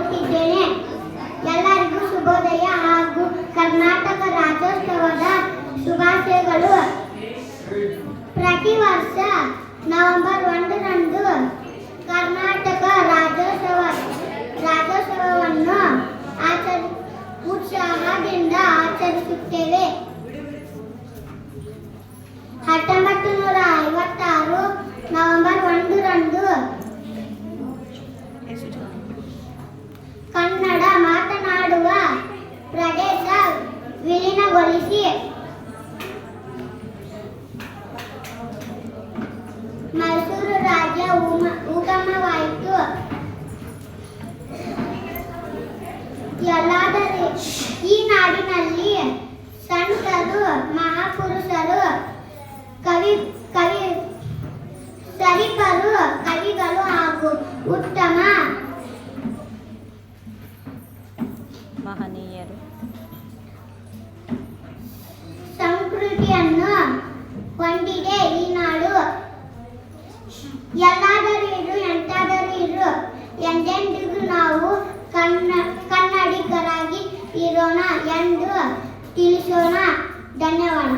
ಕೋರುತ್ತಿದ್ದೇನೆ. ಎಲ್ಲರಿಗೂ ಶುಭೋದಯ ಹಾಗೂ ಕರ್ನಾಟಕ ರಾಜ್ಯೋತ್ಸವದ ಶುಭಾಶಯಗಳು. ಪ್ರತಿ ವರ್ಷ ನವೆಂಬರ್ 1ರಂದು ಕರ್ನಾಟಕ ರಾಜ್ಯೋತ್ಸವವನ್ನು ಉತ್ಸಾಹದಿಂದ ಆಚರಿಸುತ್ತೇವೆ. 1956 ನವೆಂಬರ್ 1ರಂದು ಕನ್ನಡ ಮಾತನಾಡುವ ಪ್ರದೇಶ ವಿಲೀನಗೊಳಿಸಿ ಮೈಸೂರು ರಾಜ್ಯ ಉಗಮವಾಯಿತು. ಎಲ್ಲಾದರೂ ಈ ನಾಡಿನಲ್ಲಿ ಸಂತರು, ಮಹಾಪುರುಷರು, ಸರಿಕರು, ಕವಿಗಳು ಹಾಗೂ ಉತ್ತಮ ಮಹನೀಯರು ಸಂಸ್ಕೃತಿಯನ್ನು ಹೊಂದಿದೆ ಈ ನಾಡು. ಎಲ್ಲಾದರೂ ಇರು, ಎಂತಾದರೂ ಇರು, ಎಂದೆಂದಿಗೂ ನಾವು ಕನ್ನಡಿಗರಾಗಿ ಇರೋಣ ಎಂದು ತಿಳಿಸೋಣ. ಧನ್ಯವಾದ.